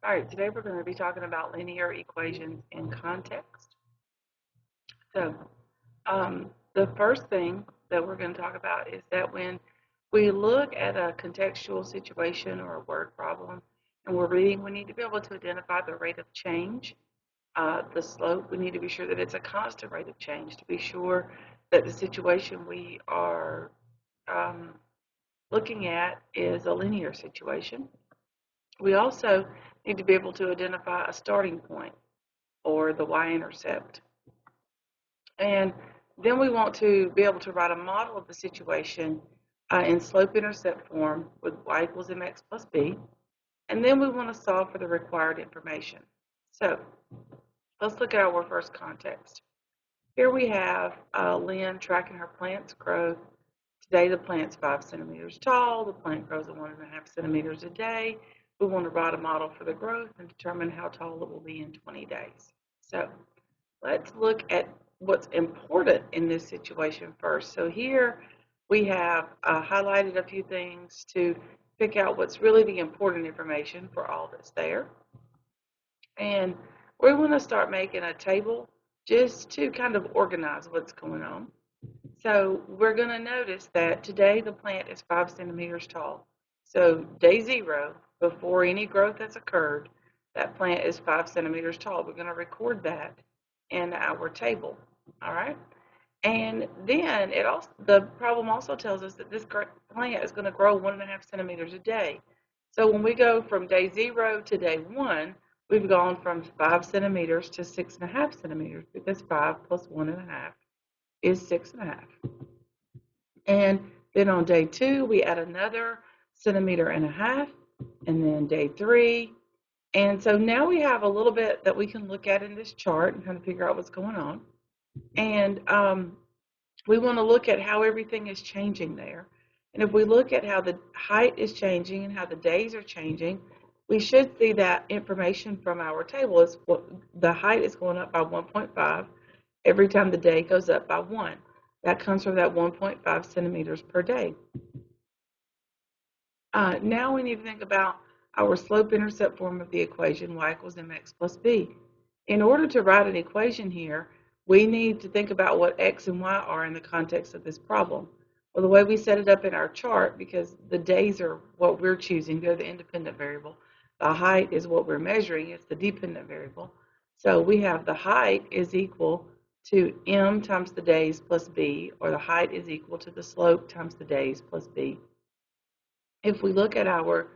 All right, today we're going to be talking about linear equations in context. So, the first thing that we're going to talk about is that when we look at a contextual situation or a word problem and we're reading, we need to be able to identify the rate of change, the slope. We need to be sure that it's a constant rate of change to be sure that the situation we are um, looking at is a linear situation. We also need to be able to identify a starting point or the y-intercept. And then we want to be able to write a model of the situation in slope-intercept form with y equals mx plus b. And then we want to solve for the required information. So let's look at our first context. Here we have Lynn tracking her plant's growth. Today the plant's 5 centimeters tall. The plant grows at 1.5 centimeters a day. We want to write a model for the growth and determine how tall it will be in 20 days. So let's look at what's important in this situation first. So here we have highlighted a few things to pick out what's really the important information for all that's there. And we want to start making a table just to kind of organize what's going on. So we're going to notice that today the plant is 5 centimeters tall. So day 0, before any growth has occurred, that plant is 5 centimeters tall. We're going to record that in our table. All right. And then the problem also tells us that this plant is going to grow 1.5 centimeters a day. So when we go from day 0 to day 1, we've gone from 5 centimeters to 6.5 centimeters because 5 plus 1.5 is 6.5. And then on day 2, we add another 1.5 centimeters, and then day 3. And so now we have a little bit that we can look at in this chart and kind of figure out what's going on. And we want to look at how everything is changing there. And if we look at how the height is changing and how the days are changing, we should see that information from our table is what the height is going up by 1.5 every time the day goes up by 1. That comes from that 1.5 centimeters per day. Now we need to think about our slope-intercept form of the equation, y equals mx plus b. In order to write an equation here, we need to think about what x and y are in the context of this problem. Well, the way we set it up in our chart, because the days are what we're choosing, they're the independent variable. The height is what we're measuring, it's the dependent variable. So we have the height is equal to m times the days plus b, or the height is equal to the slope times the days plus b. If we look at our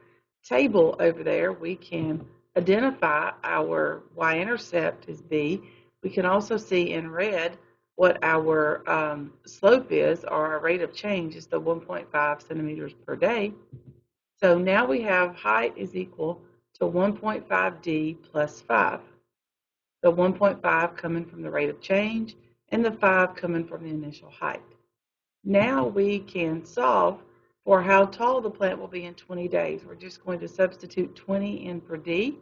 table over there, we can identify our y-intercept as b. We can also see in red what our slope is, or our rate of change is the 1.5 centimeters per day. So now we have height is equal to 1.5d plus 5. The 1.5 coming from the rate of change and the 5 coming from the initial height. Now we can solve for how tall the plant will be in 20 days. We're just going to substitute 20 in for d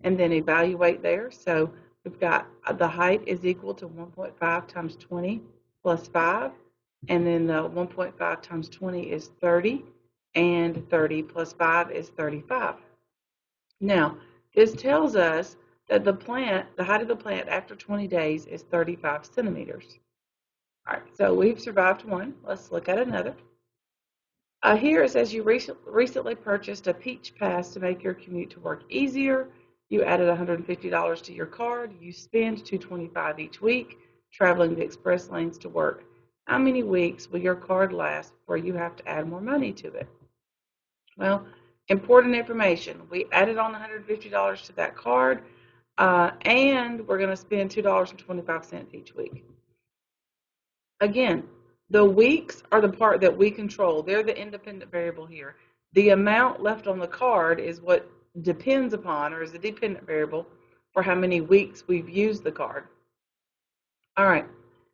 and then evaluate there. So we've got the height is equal to 1.5 times 20 plus 5, and then the 1.5 times 20 is 30, and 30 plus 5 is 35. Now, this tells us that the height of the plant after 20 days is 35 centimeters. All right, so we've survived one. Let's look at another. Here it says you recently purchased a Peach Pass to make your commute to work easier. You added $150 to your card. You spend $225 each week traveling the express lanes to work. How many weeks will your card last before you have to add more money to it? Well, important information. We added on $150 to that card, and we're going to spend $2.25 each week. Again, the weeks are the part that we control. They're the independent variable here. The amount left on the card is what depends upon, or is the dependent variable for how many weeks we've used the card. All right,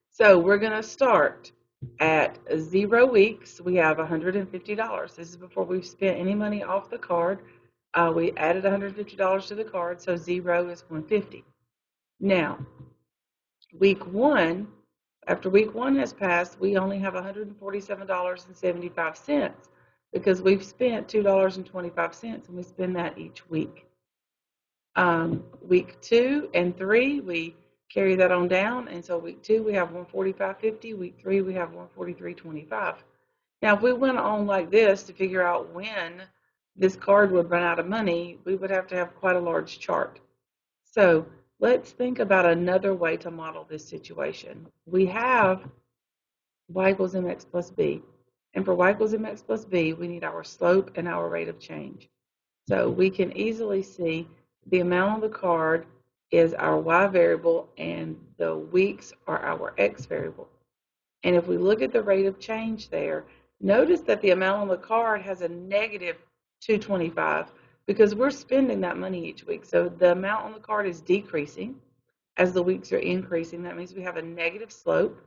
so we're going to start at 0 weeks. We have $150. This is before we've spent any money off the card. We added $150 to the card, so 0 is $150. Now, week 1, after week 1 has passed, we only have $147.75 because we've spent $2.25 and we spend that each week. Week 2 and 3, we carry that on down. And so week 2, we have 145.50. Week 3, we have 143.25. Now, if we went on like this to figure out when this card would run out of money, we would have to have quite a large chart. So let's think about another way to model this situation. We have y equals mx plus b. And for y equals mx plus b, we need our slope and our rate of change. So we can easily see the amount on the card is our y variable and the weeks are our x variable. And if we look at the rate of change there, notice that the amount on the card has a negative 225 because we're spending that money each week. So the amount on the card is decreasing as the weeks are increasing. That means we have a negative slope.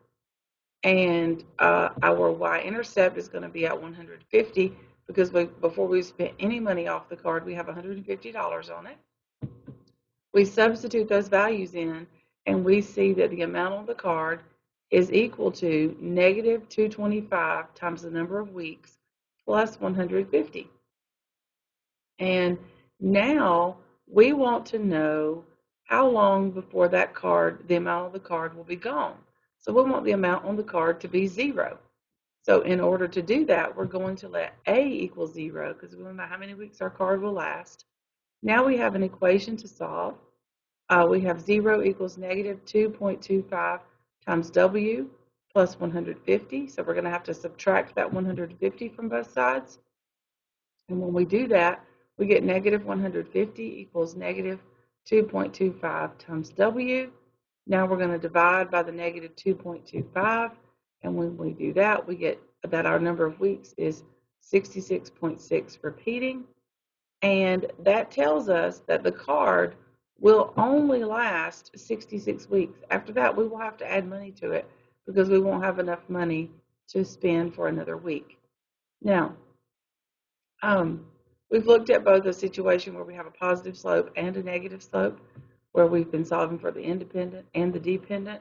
And our y-intercept is going to be at 150 because before we spent any money off the card, we have $150 on it. We substitute those values in, and we see that the amount on the card is equal to negative 225 times the number of weeks plus 150. And now we want to know how long before that card, the amount of the card will be gone. So we want the amount on the card to be 0. So in order to do that, we're going to let A equal 0 because we want to know how many weeks our card will last. Now we have an equation to solve. We have 0 equals negative 2.25 times W plus 150. So we're going to have to subtract that 150 from both sides. And when we do that, we get negative 150 equals negative 2.25 times W. Now we're going to divide by the negative 2.25. And when we do that, we get that our number of weeks is 66.6 repeating. And that tells us that the card will only last 66 weeks. After that, we will have to add money to it because we won't have enough money to spend for another week. Now, we've looked at both a situation where we have a positive slope and a negative slope, where we've been solving for the independent and the dependent.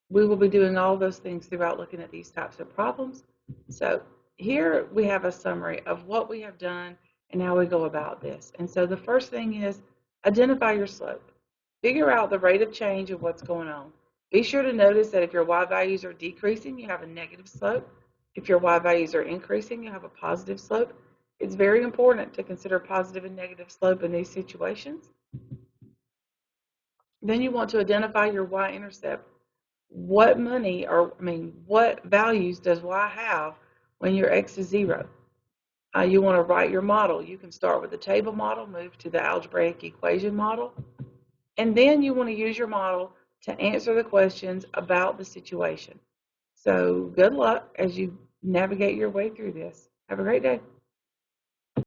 We will be doing all those things throughout looking at these types of problems. So here we have a summary of what we have done and how we go about this. And so the first thing is identify your slope. Figure out the rate of change of what's going on. Be sure to notice that if your y values are decreasing, you have a negative slope. If your y values are increasing, you have a positive slope. It's very important to consider positive and negative slope in these situations. Then you want to identify your y-intercept. What values does y have when your x is 0? You want to write your model. You can start with the table model, move to the algebraic equation model, and then you want to use your model to answer the questions about the situation. So good luck as you navigate your way through this. Have a great day.